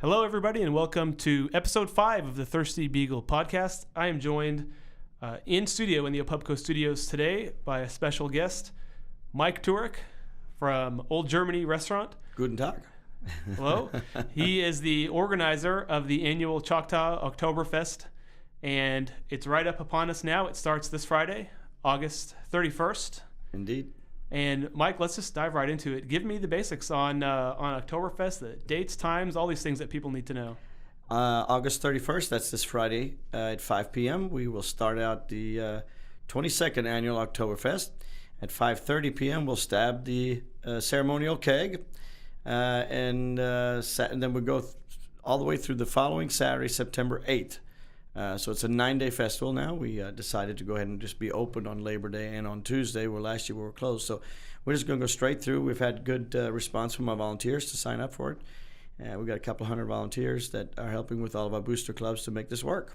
Hello, everybody, and welcome to episode 5 of the Thirsty Beagle podcast. I am joined in studio in the Opubco studios today by a special guest, Mike Turek from Old Germany Restaurant. Guten Tag. Hello. He is the organizer of the annual Choctaw Oktoberfest, and it's right up upon us now. It starts this Friday, August 31st. Indeed. And Mike, let's just dive right into it. Give me the basics on Oktoberfest, the dates, times, all these things that people need to know. August 31st, that's this Friday at 5 p.m. We will start out the 22nd annual Oktoberfest. At 5:30 p.m., we'll stab the ceremonial keg, and then we'll go all the way through the following Saturday, September 8th. So it's a 9-day festival now. We decided to go ahead and just be open on Labor Day and on Tuesday, where last year we were closed. So we're just going to go straight through. We've had good response from our volunteers to sign up for it. We've got a couple hundred volunteers that are helping with all of our booster clubs to make this work.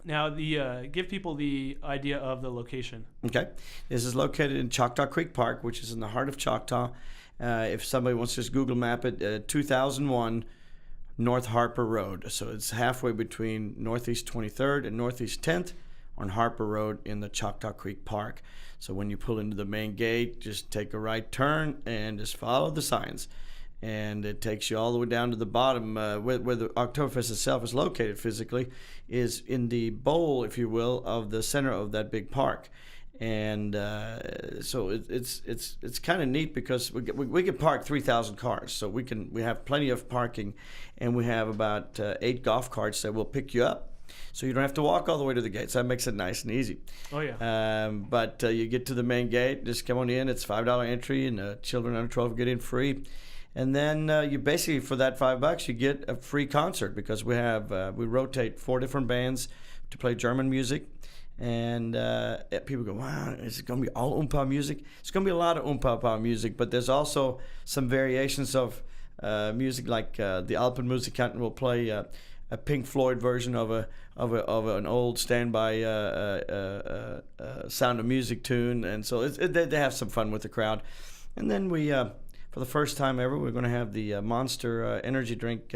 Now, give people the idea of the location. Okay. This is located in Choctaw Creek Park, which is in the heart of Choctaw. If somebody wants to just Google map it, 2001 North Harper Road. So it's halfway between Northeast 23rd and Northeast 10th on Harper Road in the Choctaw Creek Park. So when you pull into the main gate, just take a right turn and just follow the signs. And it takes you all the way down to the bottom where the Oktoberfest itself is located physically, is in the bowl, if you will, of the center of that big park. And so it's kind of neat because we can park 3,000 cars, so we have plenty of parking, and we have about 8 golf carts that will pick you up, so you don't have to walk all the way to the gates. That makes it nice and easy. Oh yeah. But you get to the main gate, just come on in. It's $5 entry, and children under 12 get in free. And then you basically, for that $5, you get a free concert because we rotate 4 different bands to play German music. And people go, wow, is it going to be all Oompa music? It's going to be a lot of Oompa music, but there's also some variations of music, like the Alpenmusikanten will play a Pink Floyd version of an old standby Sound of Music tune, and so they have some fun with the crowd. And then we, for the first time ever, we're going to have the Monster energy drink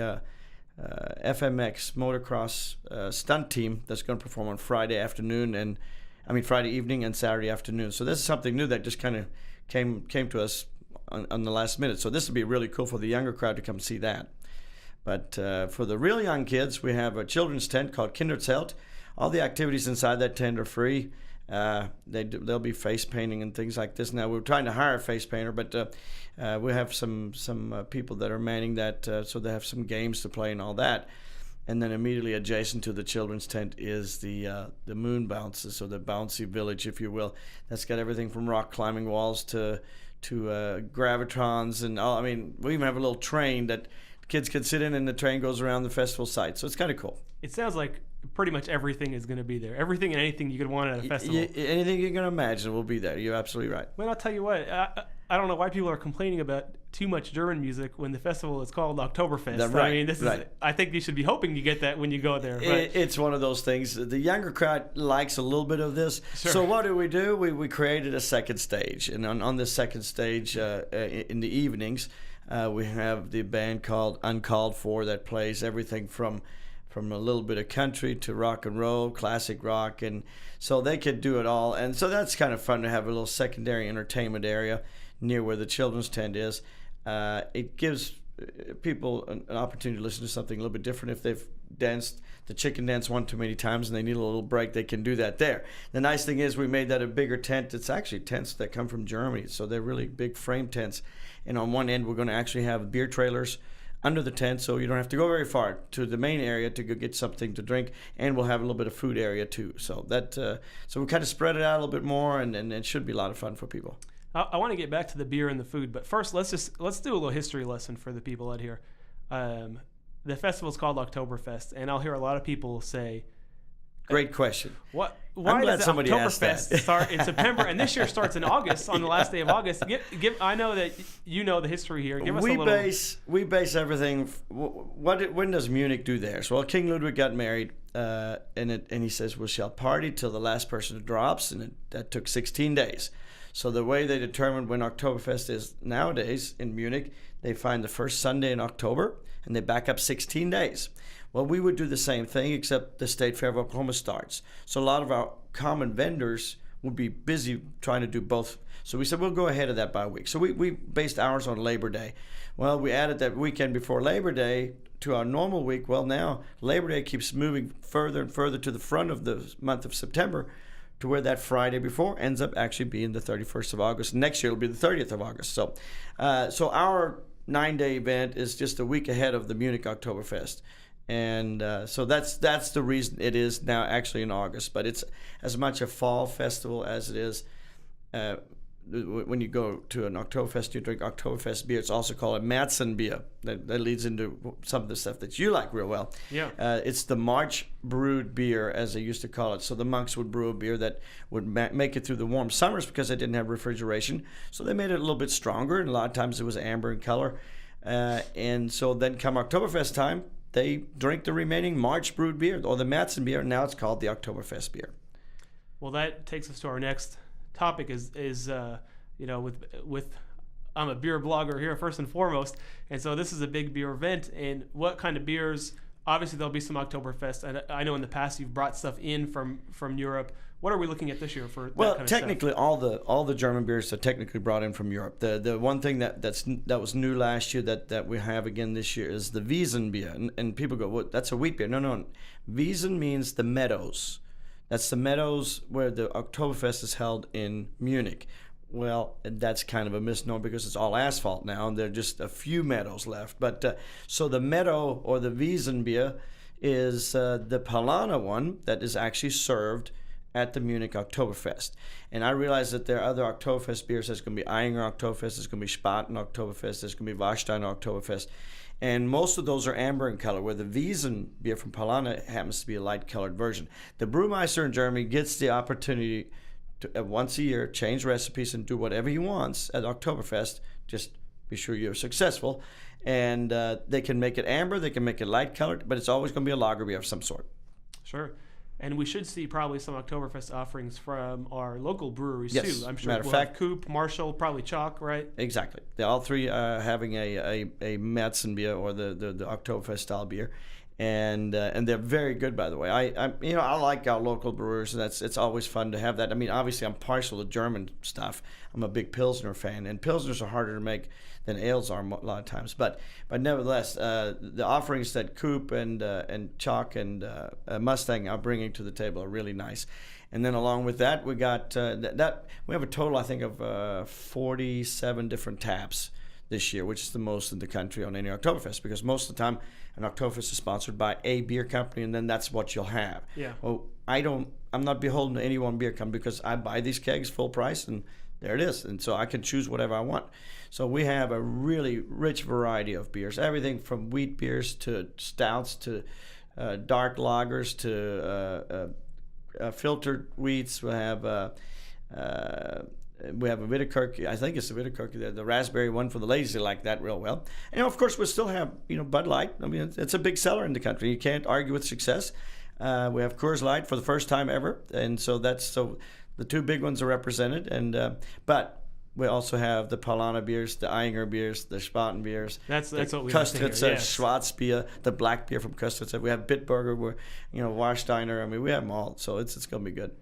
FMX motocross stunt team that's going to perform on Friday evening and Saturday afternoon. So this is something new that just kind of came to us on the last minute. So this would be really cool for the younger crowd to come see that. But for the real young kids, we have a children's tent called Kinderzelt. All the activities inside that tent are free. They'll be face painting and things like this. Now we're trying to hire a face painter, but we have some people that are manning that, so they have some games to play and all that. And then immediately adjacent to the children's tent is the moon bounces, so the bouncy village, if you will. That's got everything from rock climbing walls to gravitrons and all. I mean, we even have a little train that kids can sit in, and the train goes around the festival site. So it's kind of cool. It sounds like pretty much everything is going to be there. Everything and anything you could want at a festival. Anything you can imagine will be there. You're absolutely right. Well, I'll tell you what. I don't know why people are complaining about too much German music when the festival is called Oktoberfest. That's right. I mean, I think you should be hoping you get that when you go there. It's one of those things. The younger crowd likes a little bit of this. Sure. So what do? We created a second stage, and on this second stage in the evenings, we have the band called Uncalled For that plays everything from a little bit of country to rock and roll, classic rock, and so they could do it all. And so that's kind of fun to have a little secondary entertainment area near where the children's tent is. It gives people an opportunity to listen to something a little bit different. If they've danced the chicken dance one too many times and they need a little break, they can do that there. The nice thing is we made that a bigger tent. It's actually tents that come from Germany, so they're really big frame tents. And on one end, we're going to actually have beer trailers under the tent, so you don't have to go very far to the main area to go get something to drink, and we'll have a little bit of food area too. So so we kind of spread it out a little bit more, and it should be a lot of fun for people. I want to get back to the beer and the food, but first let's do a little history lesson for the people out here. The festival is called Oktoberfest, and I'll hear a lot of people say, Great question. Why I'm glad does somebody asked that. Oktoberfest start in September, and this year starts in August on the last day of August? I know that you know the history here. Give us a little. We base everything. When does Munich do theirs? Well, King Ludwig got married, and he says we shall party till the last person drops, and that took 16 days. So the way they determine when Oktoberfest is nowadays in Munich, they find the first Sunday in October and they back up 16 days. Well, we would do the same thing, except the State Fair of Oklahoma starts. So a lot of our common vendors would be busy trying to do both. So we said, we'll go ahead of that by a week. So we based ours on Labor Day. Well, we added that weekend before Labor Day to our normal week. Well, now Labor Day keeps moving further and further to the front of the month of September, to where that Friday before ends up actually being the 31st of August. Next year it'll be the 30th of August. So our 9-day event is just a week ahead of the Munich Oktoberfest. And so that's the reason it is now actually in August. But it's as much a fall festival as it is when you go to an Oktoberfest, you drink Oktoberfest beer. It's also called a Märzen beer. That leads into some of the stuff that you like real well. Yeah. It's the March brewed beer, as they used to call it. So the monks would brew a beer that would make it through the warm summers because they didn't have refrigeration. So they made it a little bit stronger, and a lot of times it was amber in color. And so then come Oktoberfest time, they drink the remaining March brewed beer, or the Märzen beer. Now it's called the Oktoberfest beer. Well, that takes us to our next topic is with I'm a beer blogger here first and foremost, and so this is a big beer event. And what kind of beers? Obviously, there'll be some Oktoberfest, and I know in the past you've brought stuff in from Europe. What are we looking at this year for? Well, that kind technically, of stuff? all the German beers are technically brought in from Europe. The one thing that was new last year that we have again this year is the Wiesen beer, and people go, "Well, that's a wheat beer." No. Wiesen means the meadows. That's the meadows where the Oktoberfest is held in Munich. Well, that's kind of a misnomer because it's all asphalt now, and there are just a few meadows left. But so the meadow or the Wiesen beer is the Paulaner one that is actually served at the Munich Oktoberfest. And I realize that there are other Oktoberfest beers. There's going to be Eyinger Oktoberfest, there's going to be Spaten Oktoberfest, there's going to be Warsteiner Oktoberfest. And most of those are amber in color, where the Wiesen beer from Paulaner happens to be a light-colored version. The brewmeister in Germany gets the opportunity to, once a year, change recipes and do whatever he wants at Oktoberfest. Just be sure you're successful. And they can make it amber, they can make it light-colored, but it's always going to be a lager beer of some sort. Sure. And we should see probably some Oktoberfest offerings from our local breweries Yes. too. I'm sure Matter of we'll fact, have Coop, Marshall, probably Chalk, right? Exactly. They all three are having a Märzen beer, or the Oktoberfest style beer, and they're very good, by the way. I like our local brewers. It's always fun to have that. I mean, obviously I'm partial to German stuff. I'm a big Pilsner fan, and Pilsners are harder to make than ales are a lot of times. But nevertheless, the offerings that Coop and Chalk and Mustang are bringing to the table are really nice. And then along with that, we got we have a total, I think, of 47 different taps this year, which is the most in the country on any Oktoberfest, because most of the time an Oktoberfest is sponsored by a beer company, and then that's what you'll have. Yeah. Well, I'm not beholden to any one beer company, because I buy these kegs full price, and there it is. And so I can choose whatever I want. So we have a really rich variety of beers, everything from wheat beers to stouts to dark lagers to filtered wheats. We have a Wittekirk. I think it's the Wittekirk, the raspberry one for the ladies. They like that real well. And of course, we still have Bud Light. I mean, it's a big seller in the country. You can't argue with success. We have Coors Light for the first time ever, and so the two big ones are represented. And but we also have the Paulaner beers, the Eyinger beers, the Spaten beers. That's what we Kostritzer, yes. Schwarzbier, the black beer from Kostritzer. We have Bitburger, Warsteiner. I mean, we have them all. So it's going to be good.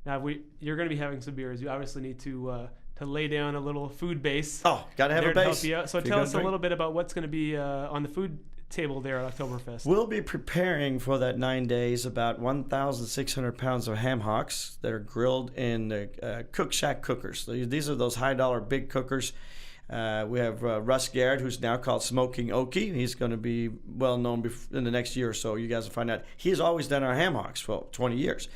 Now you're going to be having some beers. You obviously need to lay down a little food base. Oh, got to have a base. So tell us a little bit about what's going to be on the food table there at Oktoberfest. We'll be preparing for that 9 days about 1,600 pounds of ham hocks that are grilled in the Cook Shack cookers. These are those high-dollar big cookers. We have Russ Garrett, who's now called Smoking Okie. He's going to be well known in the next year or so. You guys will find out. He's always done our ham hocks for 20 years.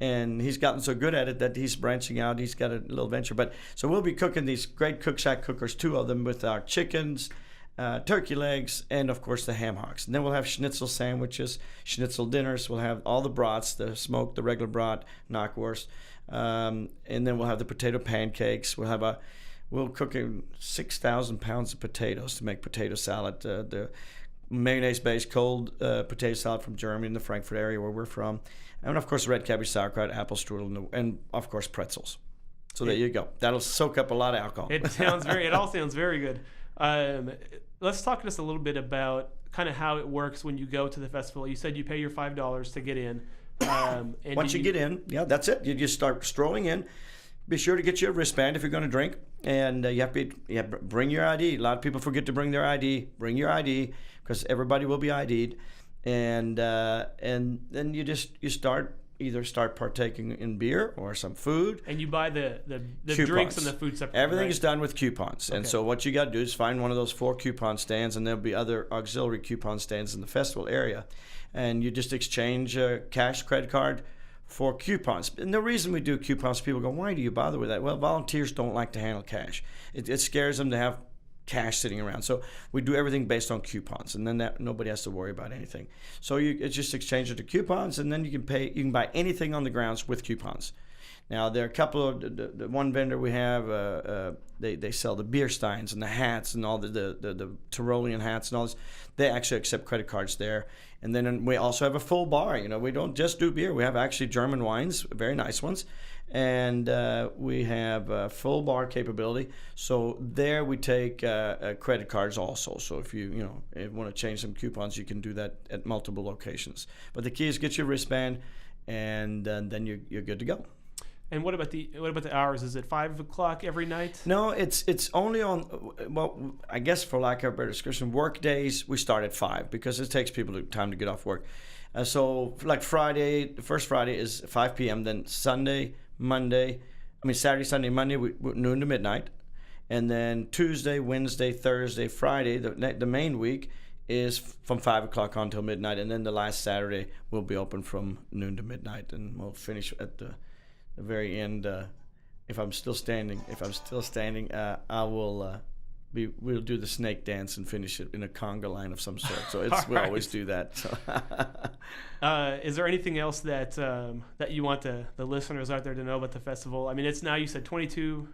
And he's gotten so good at it that he's branching out. He's got a little venture. So we'll be cooking these great Cook Shack cookers, 2 of them, with our chickens, turkey legs, and of course the ham hocks. And then we'll have schnitzel sandwiches, schnitzel dinners. We'll have all the brats, the smoked, the regular brat, knockwurst, and then we'll have the potato pancakes. We'll cook 6,000 pounds of potatoes to make potato salad. The mayonnaise-based cold potato salad from Germany in the Frankfurt area where we're from, and of course red cabbage sauerkraut, apple strudel, and of course pretzels. So there you go. That'll soak up a lot of alcohol. It all sounds very good. Let's talk just a little bit about kind of how it works when you go to the festival. You said you pay your $5 to get in. And Once you get in, that's it. You just start strolling in. Be sure to get your wristband if you're going to drink, and you have to bring your ID. A lot of people forget to bring their ID. Bring your ID because everybody will be ID'd, and then you start partaking in beer or some food. And you buy the drinks and the food separately. Everything right? is done with coupons. And so what you got to do is find one of those 4 coupon stands, and there'll be other auxiliary coupon stands in the festival area. And you just exchange a cash credit card for coupons. And the reason we do coupons, people go, why do you bother with that? Well, volunteers don't like to handle cash. It scares them to have cash sitting around. So we do everything based on coupons, and then nobody has to worry about anything. So it's just exchange it to coupons, and then you can buy anything on the grounds with coupons. Now there are a couple of the one vendor we have. They sell the beer steins and the hats and all the Tyrolean hats and all this. They actually accept credit cards there. And then we also have a full bar. We don't just do beer. We have actually German wines, very nice ones, and we have full bar capability. So there we take credit cards also. So if you want to change some coupons, you can do that at multiple locations. But the key is get your wristband, and then you're good to go. And what about the hours? Is it 5 o'clock every night? No, it's only on, well, I guess for lack of a better description, work days we start at 5 because it takes people time to get off work. So like Friday, the first Friday is 5 p.m. Then Saturday, Sunday, Monday, noon to midnight. And then Tuesday, Wednesday, Thursday, Friday, the main week is from 5 o'clock on till midnight. And then the last Saturday will be open from noon to midnight. And we'll finish at the very end. If I'm still standing, we'll do the snake dance and finish it in a conga line of some sort. So we always do that. So. Is there anything else that you want the listeners out there to know about the festival? I mean, it's now, you said 22.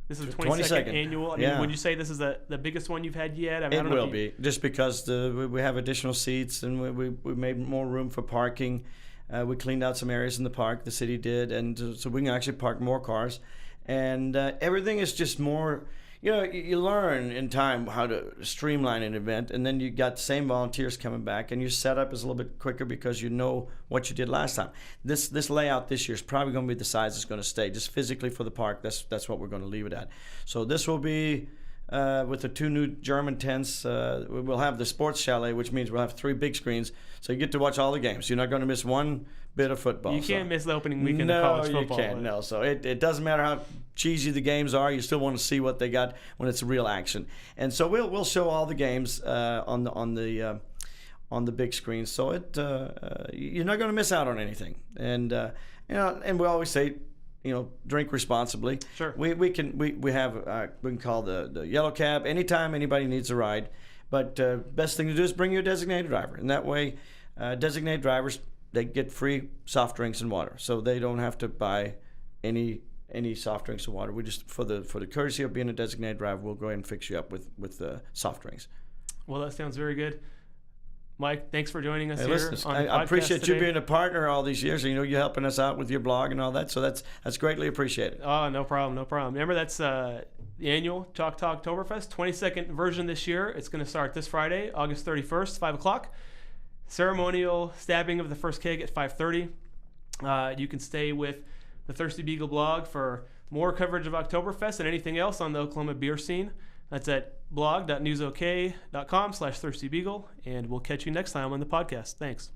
This is the 22nd annual. I mean, would you say this is the biggest one you've had yet? I mean, it will be, just because we have additional seats, and we made more room for parking. We cleaned out some areas in the park, the city did, and so we can actually park more cars. And everything is just more, you learn in time how to streamline an event, and then you got the same volunteers coming back, and your setup is a little bit quicker because you know what you did last time. This layout this year is probably going to be the size it's going to stay, just physically for the park. That's what we're going to leave it at. So this will be, with the 2 new German tents, we'll have the sports chalet, which means we'll have 3 big screens, so you get to watch all the games. You're not going to miss one bit of football. You can't miss the opening weekend of college football. No, you can't. No, so it doesn't matter how cheesy the games are. You still want to see what they got when it's real action. And so we'll show all the games on the big screen. So you're not going to miss out on anything. And and we always say, drink responsibly. Sure. We can call the yellow cab anytime anybody needs a ride. But best thing to do is bring your designated driver, and that way, designated drivers, they get free soft drinks and water, so they don't have to buy any soft drinks or water. We just, for the courtesy of being a designated driver, we'll go ahead and fix you up with soft drinks. Well, that sounds very good. Mike, thanks for joining us here. Listen, on the I appreciate today. you being a partner all these years. You helping us out with your blog and all that. So that's greatly appreciated. Oh, no problem. Remember, that's the annual Choctaw Oktoberfest, 22nd version this year. It's going to start this Friday, August 31st, 5 o'clock. Ceremonial stabbing of the first keg at 5:30. You can stay with the Thirsty Beagle blog for more coverage of Oktoberfest and anything else on the Oklahoma beer scene. That's at blog.newsok.com/thirstybeagle, and we'll catch you next time on the podcast. Thanks.